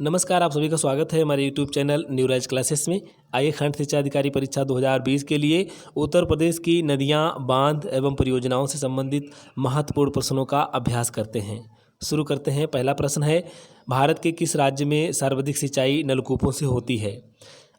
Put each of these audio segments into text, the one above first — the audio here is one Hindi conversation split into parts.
नमस्कार, आप सभी का स्वागत है हमारे YouTube चैनल न्यूराइज क्लासेस में। आइए खंड शिक्षा अधिकारी परीक्षा 2020 के लिए उत्तर प्रदेश की नदियां, बांध एवं परियोजनाओं से संबंधित महत्वपूर्ण प्रश्नों का अभ्यास करते हैं। शुरू करते हैं। पहला प्रश्न है, भारत के किस राज्य में सर्वाधिक सिंचाई नलकूपों से होती है?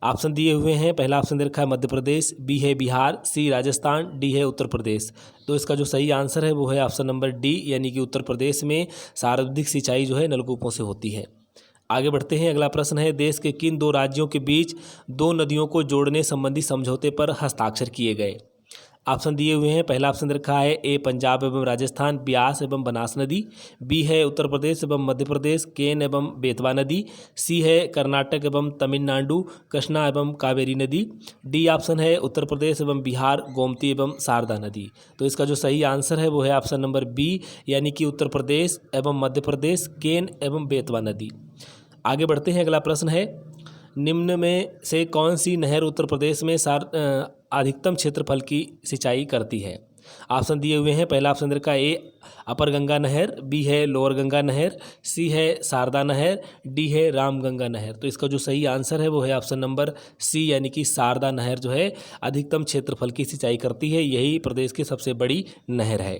ऑप्शन दिए हुए हैं। पहला ऑप्शन दे रखा है मध्य प्रदेश, बी है बिहार, सी राजस्थान, डी है उत्तर प्रदेश। तो इसका जो सही आंसर है वो है ऑप्शन नंबर डी, यानी कि उत्तर प्रदेश में सर्वाधिक सिंचाई जो है नलकूपों से होती है। आगे बढ़ते हैं। अगला प्रश्न है, देश के किन दो राज्यों के बीच दो नदियों को जोड़ने संबंधी समझौते पर हस्ताक्षर किए गए? ऑप्शन दिए हुए हैं। पहला ऑप्शन रखा है ए पंजाब एवं राजस्थान ब्यास एवं बनास नदी, बी है उत्तर प्रदेश एवं मध्य प्रदेश केन एवं बेतवा नदी, सी है कर्नाटक एवं तमिलनाडु कृष्णा एवं कावेरी नदी, डी ऑप्शन है उत्तर प्रदेश एवं बिहार गोमती एवं शारदा नदी। तो इसका जो सही आंसर है वो है ऑप्शन नंबर बी, यानी कि उत्तर प्रदेश एवं मध्य प्रदेश केन एवं बेतवा नदी। आगे बढ़ते हैं। अगला प्रश्न है, निम्न में से कौन सी नहर उत्तर प्रदेश में अधिकतम क्षेत्रफल की सिंचाई करती है? ऑप्शन दिए हुए हैं। पहला ऑप्शन का ए अपर गंगा नहर, बी है लोअर गंगा नहर, सी है शारदा नहर, डी है रामगंगा नहर। तो इसका जो सही आंसर है वो है ऑप्शन नंबर सी, यानी कि शारदा नहर जो है अधिकतम क्षेत्रफल की सिंचाई करती है। यही प्रदेश की सबसे बड़ी नहर है।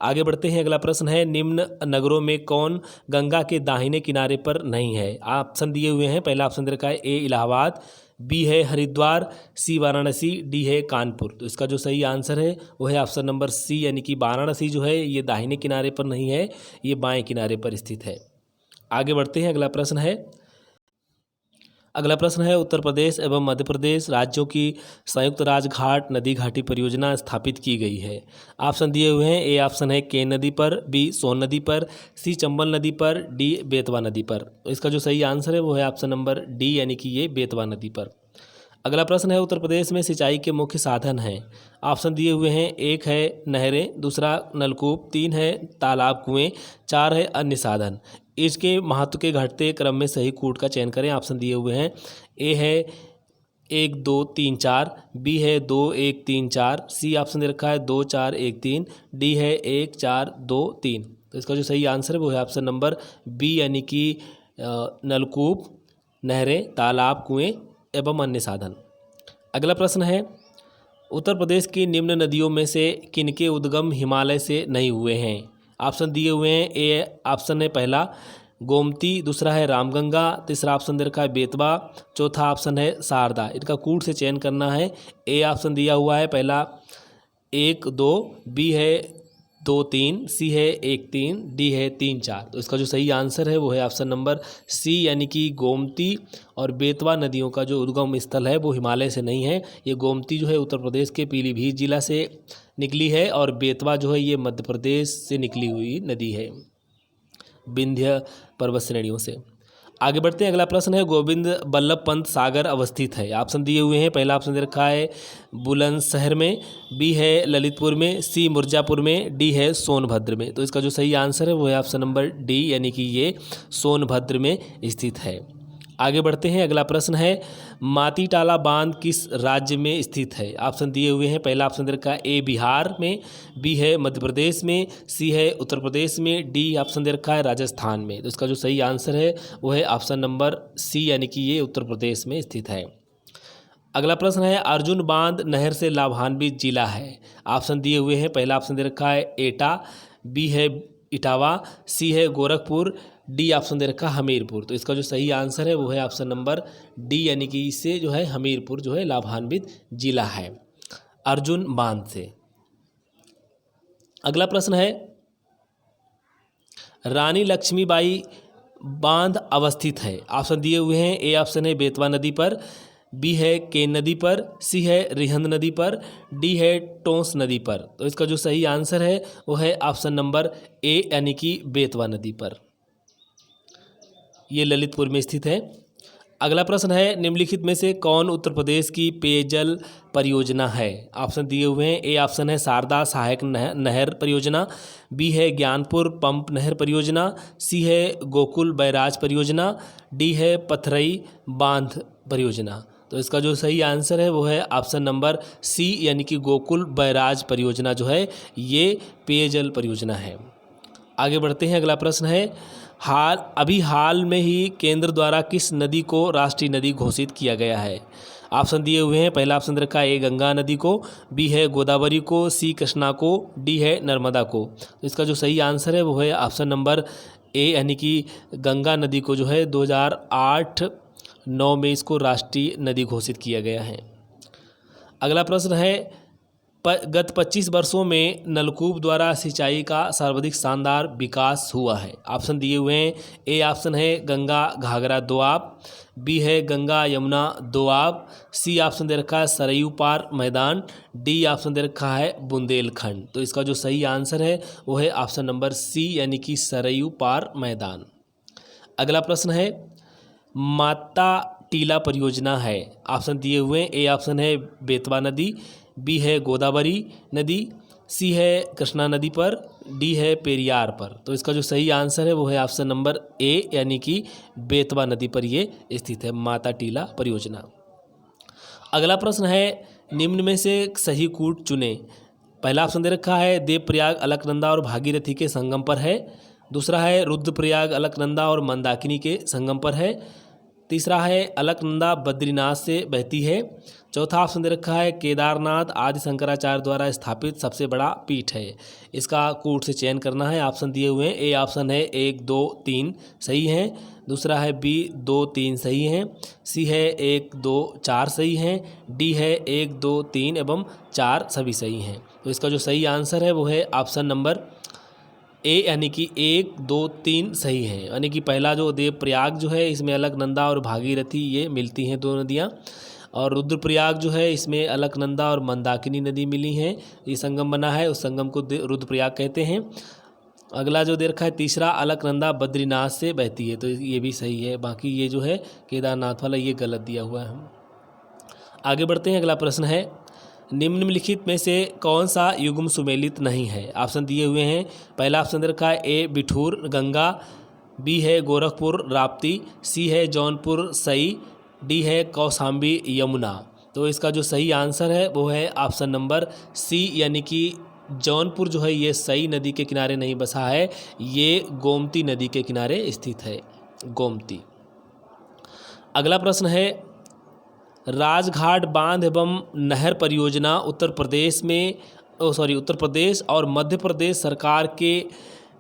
आगे बढ़ते हैं। अगला प्रश्न है, निम्न नगरों में कौन गंगा के दाहिने किनारे पर नहीं है? ऑप्शन दिए हुए हैं। पहला ऑप्शन दे रखा है ए इलाहाबाद, बी है हरिद्वार, सी वाराणसी, डी है कानपुर। तो इसका जो सही आंसर है वो है ऑप्शन नंबर सी, यानी कि वाराणसी जो है ये दाहिने किनारे पर नहीं है, ये बाएं किनारे पर स्थित है। आगे बढ़ते हैं। अगला प्रश्न है, उत्तर प्रदेश एवं मध्य प्रदेश राज्यों की संयुक्त राजघाट नदी घाटी परियोजना स्थापित की गई है। ऑप्शन दिए हुए हैं। ए ऑप्शन है केन नदी पर, बी सोन नदी पर, सी चंबल नदी पर, डी बेतवा नदी पर। तो इसका जो सही आंसर है वो है ऑप्शन नंबर डी, यानी कि ये बेतवा नदी पर। अगला प्रश्न है, उत्तर प्रदेश में सिंचाई के मुख्य साधन हैं। ऑप्शन दिए हुए हैं। एक है नहरें, दूसरा नलकूप, तीन है तालाब कुएं, चार है अन्य साधन। इसके महत्व के घटते क्रम में सही कूट का चयन करें। ऑप्शन दिए हुए हैं। ए है 1 2 3 4, बी है 2 1 3 4, सी ऑप्शन दे रखा है 2 4 1 3, डी है 1 4 2 3। तो इसका जो सही आंसर है वो है ऑप्शन नंबर बी, यानी कि नलकूप, नहरें, तालाब, कुएं एवं अन्य साधन। अगला प्रश्न है, उत्तर प्रदेश की निम्न नदियों में से किनके उद्गम हिमालय से नहीं हुए हैं? ऑप्शन दिए हुए हैं। ए ऑप्शन है पहला गोमती, दूसरा है रामगंगा, तीसरा ऑप्शन दे रखा है बेतवा, चौथा ऑप्शन है शारदा। इनका कूट से चयन करना है। ए ऑप्शन दिया हुआ है पहला 1 2, बी है 2 3, सी है 1 3, डी है 3 4। तो इसका जो सही आंसर है वो है ऑप्शन नंबर सी, यानी कि गोमती और बेतवा नदियों का जो उद्गम स्थल है वो हिमालय से नहीं है। ये गोमती जो है उत्तर प्रदेश के पीलीभीत जिला से निकली है और बेतवा जो है ये मध्य प्रदेश से निकली हुई नदी है, विंध्य पर्वत श्रेणियों से। आगे बढ़ते हैं। अगला प्रश्न है, गोविंद बल्लभ पंत सागर अवस्थित है। ऑप्शन दिए हुए हैं। पहला ऑप्शन दे रखा है बुलंदशहर में, बी है ललितपुर में, सी मिर्जापुर में, डी है सोनभद्र में। तो इसका जो सही आंसर है वो है ऑप्शन नंबर डी, यानी कि ये सोनभद्र में स्थित है। आगे बढ़ते हैं। अगला प्रश्न है, मातीटाला बांध किस राज्य में स्थित है? ऑप्शन दिए हुए हैं। पहला ऑप्शन दे रखा है ए बिहार में, बी है मध्य प्रदेश में, सी है उत्तर प्रदेश में, डी ऑप्शन दे रखा है राजस्थान में। तो इसका जो सही आंसर है वो है ऑप्शन नंबर सी, यानी कि ये उत्तर प्रदेश में स्थित है। अगला प्रश्न है, अर्जुन बांध नहर से लाभान्वित जिला है। ऑप्शन दिए हुए हैं। पहला ऑप्शन दे रखा है एटा, बी है इटावा, सी है गोरखपुर, डी ऑप्शन दे रखा हमीरपुर। तो इसका जो सही आंसर है वो है ऑप्शन नंबर डी, यानी कि इससे जो है हमीरपुर जो है लाभान्वित जिला है अर्जुन बांध से। अगला प्रश्न है, रानी लक्ष्मीबाई बांध अवस्थित है। ऑप्शन दिए हुए हैं। ए ऑप्शन है बेतवा नदी पर, बी है केन नदी पर, सी है रिहंद नदी पर, डी है टोंस नदी पर। तो इसका जो सही आंसर है वो है ऑप्शन नंबर ए, यानी कि बेतवा नदी पर। ये ललितपुर में स्थित है। अगला प्रश्न है, निम्नलिखित में से कौन उत्तर प्रदेश की पेयजल परियोजना है? ऑप्शन दिए हुए हैं। ए ऑप्शन है शारदा सहायक नहर परियोजना, बी है ज्ञानपुर पंप नहर परियोजना, सी है गोकुल बैराज परियोजना, डी है पथरई बांध परियोजना। तो इसका जो सही आंसर है वो है ऑप्शन नंबर सी, यानी कि गोकुल बैराज परियोजना जो है ये पेयजल परियोजना है। आगे बढ़ते हैं। अगला प्रश्न है, हाल में ही केंद्र द्वारा किस नदी को राष्ट्रीय नदी घोषित किया गया है? ऑप्शन दिए हुए हैं। पहला ऑप्शन दे रखा है ए गंगा नदी को, बी है गोदावरी को, सी कृष्णा को, डी है नर्मदा को। तो इसका जो सही आंसर है वो है ऑप्शन नंबर ए, यानी कि गंगा नदी को जो है 2008-9 में इसको राष्ट्रीय नदी घोषित किया गया है। अगला प्रश्न है गत 25 वर्षों में नलकूप द्वारा सिंचाई का सर्वाधिक शानदार विकास हुआ है। ऑप्शन दिए हुए हैं। ए ऑप्शन है गंगा घाघरा दोआब, बी है गंगा यमुना दोआब, सी ऑप्शन दे रखा है सरयू पार मैदान, डी ऑप्शन दे रखा है बुंदेलखंड। तो इसका जो सही आंसर है वो है ऑप्शन नंबर सी, यानी कि सरयू पार मैदान। अगला प्रश्न है माता टीला परियोजना है। ऑप्शन दिए हुए हैं। ए ऑप्शन है बेतवा नदी, बी है गोदावरी नदी, सी है कृष्णा नदी पर, डी है पेरियार पर। तो इसका जो सही आंसर है वो है ऑप्शन नंबर ए, यानी कि बेतवा नदी पर ये स्थित है माता टीला परियोजना। अगला प्रश्न है निम्न में से सही कूट चुने। पहला ऑप्शन दे रखा है देवप्रयाग अलकनंदा और भागीरथी के संगम पर है, दूसरा है रुद्रप्रयाग अलकनंदा और मंदाकिनी के संगम पर है, तीसरा है अलकनंदा बद्रीनाथ से बहती है, चौथा ऑप्शन दे रखा है केदारनाथ आदि शंकराचार्य द्वारा स्थापित सबसे बड़ा पीठ है। इसका कूट से चयन करना है। ऑप्शन दिए हुए हैं। ए ऑप्शन है 1, 2, 3 सही है, दूसरा है बी 2, 3 सही है, सी है 1, 2, 4 सही है, डी है 1, 2, 3 एवं 4 सभी सही हैं। तो इसका जो सही आंसर है वो है ऑप्शन नंबर ए, यानी कि 1, 2, 3 सही है। यानी कि पहला जो देवप्रयाग जो है इसमें अलकनंदा और भागीरथी ये मिलती हैं दो नदियाँ, और रुद्रप्रयाग जो है इसमें अलकनंदा और मंदाकिनी नदी मिली हैं, ये संगम बना है, उस संगम को रुद्रप्रयाग कहते हैं। अगला जो दे रखा है तीसरा अलकनंदा बद्रीनाथ से बहती है, तो ये भी सही है। बाकी ये जो है केदारनाथ वाला ये गलत दिया हुआ है। आगे बढ़ते हैं। अगला प्रश्न है निम्नलिखित में से कौन सा युग्म सुमेलित नहीं है? ऑप्शन दिए हुए हैं। पहला ऑप्शन दे रखा है ए बिठूर गंगा, बी है गोरखपुर राप्ती, सी है जौनपुर सई, डी है कौशाम्बी यमुना। तो इसका जो सही आंसर है वो है ऑप्शन नंबर सी, यानी कि जौनपुर जो है ये सई नदी के किनारे नहीं बसा है, ये गोमती नदी के किनारे स्थित है, गोमती। अगला प्रश्न है राजघाट बांध एवं नहर परियोजना उत्तर प्रदेश और मध्य प्रदेश सरकार के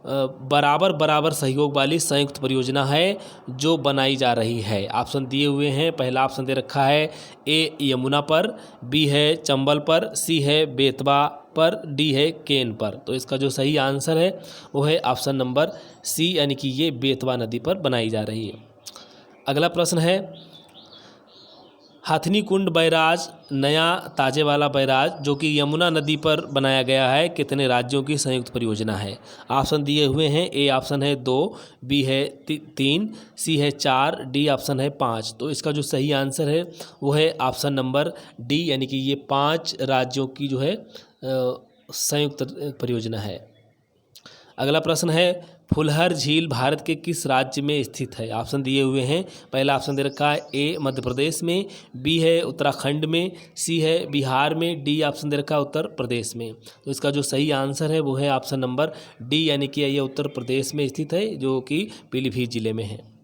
बराबर सहयोग वाली संयुक्त परियोजना है जो बनाई जा रही है। ऑप्शन दिए हुए हैं। पहला ऑप्शन दे रखा है ए यमुना पर, बी है चंबल पर, सी है बेतवा पर, डी है केन पर। तो इसका जो सही आंसर है वो है ऑप्शन नंबर सी, यानी कि ये बेतवा नदी पर बनाई जा रही है। अगला प्रश्न है हथनी कुंड बैराज नया ताजेवाला बैराज जो कि यमुना नदी पर बनाया गया है कितने राज्यों की संयुक्त परियोजना है? ऑप्शन दिए हुए हैं। ए ऑप्शन है 2, बी है 3, सी है 4, डी ऑप्शन है 5। तो इसका जो सही आंसर है वो है ऑप्शन नंबर डी, यानी कि ये 5 राज्यों की जो है संयुक्त परियोजना है। अगला प्रश्न है फुलहर झील भारत के किस राज्य में स्थित है? ऑप्शन दिए हुए हैं। पहला ऑप्शन दे रखा है ए मध्य प्रदेश में, बी है उत्तराखंड में, सी है बिहार में, डी ऑप्शन दे रखा है उत्तर प्रदेश में। तो इसका जो सही आंसर है वो है ऑप्शन नंबर डी, यानी कि ये उत्तर प्रदेश में स्थित है जो कि पीलीभीत जिले में है।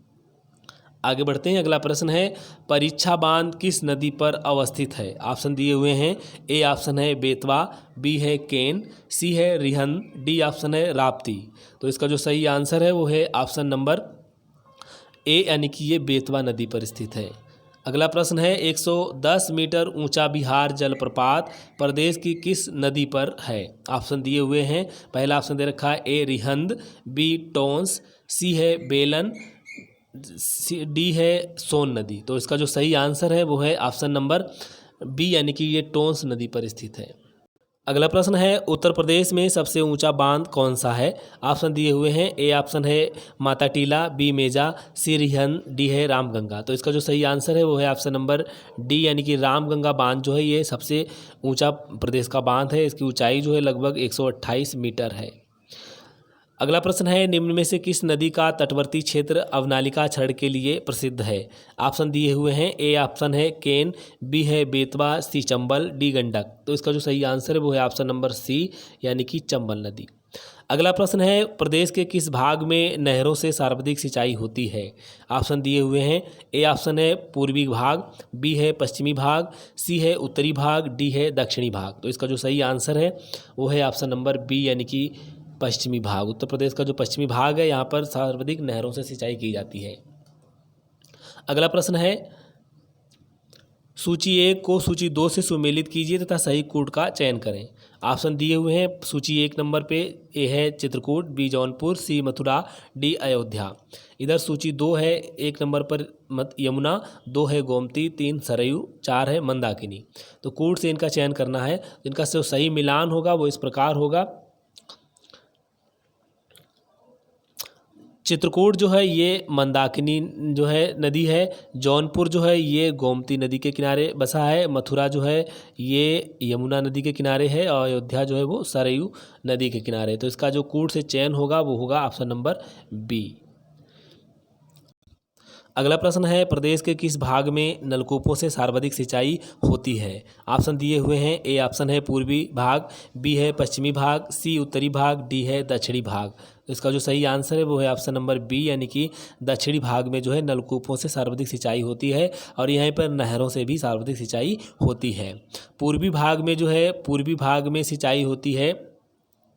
आगे बढ़ते हैं। अगला प्रश्न है परीक्षा बांध किस नदी पर अवस्थित है? ऑप्शन दिए हुए हैं। ए ऑप्शन है बेतवा, बी है केन, सी है रिहंद, डी ऑप्शन है राप्ती। तो इसका जो सही आंसर है वो है ऑप्शन नंबर ए, यानी कि ये बेतवा नदी पर स्थित है। अगला प्रश्न है 110 मीटर ऊंचा बिहार जलप्रपात प्रदेश की किस नदी पर है? ऑप्शन दिए हुए हैं। पहला ऑप्शन दे रखा है ए रिहंद, बी टोंस, सी है बेलन, डी है सोन नदी। तो इसका जो सही आंसर है वो है ऑप्शन नंबर बी, यानी कि ये टोंस नदी पर स्थित है। अगला प्रश्न है उत्तर प्रदेश में सबसे ऊंचा बांध कौन सा है? ऑप्शन दिए हुए हैं। ए ऑप्शन है माता टीला, बी मेजा, सी रिहंद, डी है रामगंगा। तो इसका जो सही आंसर है वो है ऑप्शन नंबर डी, यानी कि रामगंगा बांध जो है ये सबसे ऊंचा प्रदेश का बांध है। इसकी ऊंचाई जो है लगभग 128 मीटर है। अगला प्रश्न है निम्न में से किस नदी का तटवर्ती क्षेत्र अवनालिका क्षरण के लिए प्रसिद्ध है? ऑप्शन दिए हुए हैं। ए ऑप्शन है केन, बी है बेतवा, सी चंबल, डी गंडक। तो इसका जो सही आंसर है वो है ऑप्शन नंबर सी, यानी कि चंबल नदी। अगला प्रश्न है, प्रदेश के किस भाग में नहरों से सर्वाधिक सिंचाई होती है? ऑप्शन दिए हुए हैं। ए ऑप्शन है पूर्वी भाग, बी है पश्चिमी भाग, सी है उत्तरी भाग, डी है दक्षिणी भाग। तो इसका जो सही आंसर है वो है ऑप्शन नंबर बी, यानी कि पश्चिमी भाग। उत्तर प्रदेश का जो पश्चिमी भाग है यहाँ पर सर्वाधिक नहरों से सिंचाई की जाती है। अगला प्रश्न है, सूची 1 को सूची 2 से सुमेलित कीजिए तथा सही कूट का चयन करें। ऑप्शन दिए हुए हैं। सूची 1 नंबर पे ए है चित्रकूट, बी जौनपुर, सी मथुरा, डी अयोध्या। इधर सूची 2 है 1 नंबर पर यमुना, 2 है गोमती, 3 सरयू, 4 है मंदाकिनी। तो कूट से इनका चयन करना है। इनका जो सही मिलान होगा वो इस प्रकार होगा। चित्रकूट जो है ये मंदाकिनी जो है नदी है, जौनपुर जो है ये गोमती नदी के किनारे बसा है, मथुरा जो है ये यमुना नदी के किनारे है और अयोध्या जो है वो सरयू नदी के किनारे। तो इसका जो कूट से चयन होगा वो होगा ऑप्शन नंबर बी। अगला प्रश्न है, प्रदेश के किस भाग में नलकूपों से सर्वाधिक सिंचाई होती है? ऑप्शन दिए हुए हैं। ए ऑप्शन है पूर्वी भाग, बी है पश्चिमी भाग, सी उत्तरी भाग, डी है दक्षिणी भाग। तो इसका जो सही आंसर है वो है ऑप्शन नंबर बी, यानी कि दक्षिणी भाग में जो है नलकूपों से सर्वाधिक सिंचाई होती है और यहाँ पर नहरों से भी सर्वाधिक सिंचाई होती है। पूर्वी भाग में जो है पूर्वी भाग में सिंचाई होती है,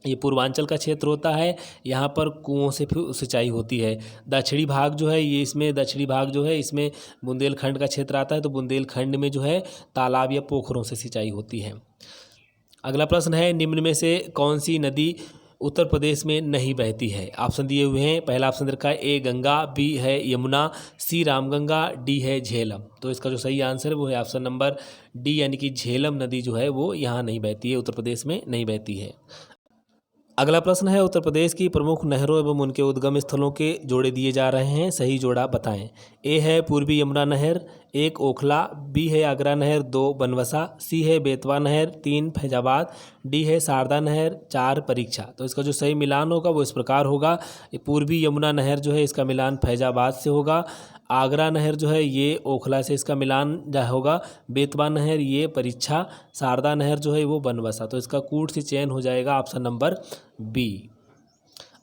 ये पूर्वांचल का क्षेत्र होता है, यहाँ पर कुओं से फिर सिंचाई होती है। दक्षिणी भाग जो है ये इसमें दक्षिणी भाग जो है इसमें बुंदेलखंड का क्षेत्र आता है, तो बुंदेलखंड में जो है तालाब या पोखरों से सिंचाई होती है। अगला प्रश्न है, निम्न में से कौन सी नदी उत्तर प्रदेश में नहीं बहती है? ऑप्शन दिए हुए हैं। पहला ऑप्शन रखा है ए गंगा, बी है यमुना, सी रामगंगा, डी है झेलम। तो इसका जो सही आंसर है वो है ऑप्शन नंबर डी, यानी कि झेलम नदी जो है वो यहाँ नहीं बहती है, उत्तर प्रदेश में नहीं बहती है। अगला प्रश्न है, उत्तर प्रदेश की प्रमुख नहरों एवं उनके उद्गम स्थलों के जोड़े दिए जा रहे हैं, सही जोड़ा बताएं। ए है पूर्वी यमुना नहर, 1 ओखला, बी है आगरा नहर, 2 बनवसा, सी है बेतवा नहर, 3 फैजाबाद, डी है शारदा नहर, 4 परीक्षा। तो इसका जो सही मिलान होगा वो इस प्रकार होगा। पूर्वी यमुना नहर जो है इसका मिलान फैजाबाद से होगा, आगरा नहर जो है ये ओखला से इसका मिलान होगा, बेतवा नहर ये परीक्षा, शारदा नहर जो है वो बनवसा। तो इसका कूट से चयन हो जाएगा ऑप्शन नंबर बी।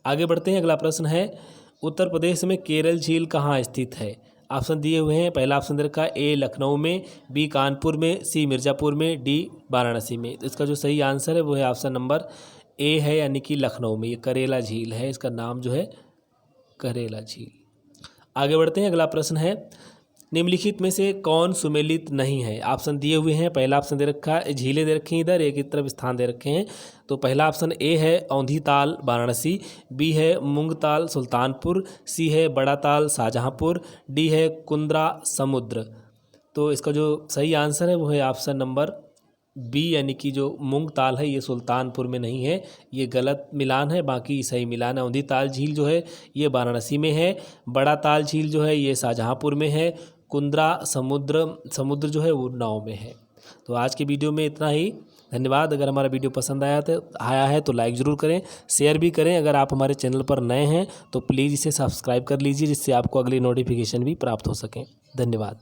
आगे बढ़ते हैं। अगला प्रश्न है, उत्तर प्रदेश में केरल झील कहाँ स्थित है? ऑप्शन दिए हुए हैं। पहला ऑप्शन रखा ए लखनऊ में, बी कानपुर में, सी मिर्ज़ापुर में, डी वाराणसी में। तो इसका जो सही आंसर है वो है ऑप्शन नंबर ए है, यानी कि लखनऊ में। ये करेला झील है, इसका नाम जो है करेला झील। आगे बढ़ते हैं। अगला प्रश्न है, निम्नलिखित में से कौन सुमेलित नहीं है? ऑप्शन दिए हुए हैं। पहला ऑप्शन दे रखा है, झीलें दे रखी हैं इधर, एक की तरफ स्थान दे रखे हैं। तो पहला ऑप्शन ए है औंधी ताल वाराणसी, बी है मूंग ताल सुल्तानपुर, सी है बड़ा ताल शाहजहाँपुर, डी है कुंद्रा समुद्र। तो इसका जो सही आंसर है वो है ऑप्शन नंबर बी, यानी कि जो मूंग ताल है ये सुल्तानपुर में नहीं है, ये गलत मिलान है, बाकी सही मिलान है। औंधी ताल झील जो है ये वाराणसी में है, बड़ा ताल झील जो है ये शाहजहाँपुर में है, कुंद्रा समुद्र जो है वो उन्नाव में है। तो आज के वीडियो में इतना ही। धन्यवाद। अगर हमारा वीडियो पसंद आया है तो लाइक ज़रूर करें, शेयर भी करें। अगर आप हमारे चैनल पर नए हैं तो प्लीज़ इसे सब्सक्राइब कर लीजिए, जिससे आपको अगली नोटिफिकेशन भी प्राप्त हो सकें। धन्यवाद।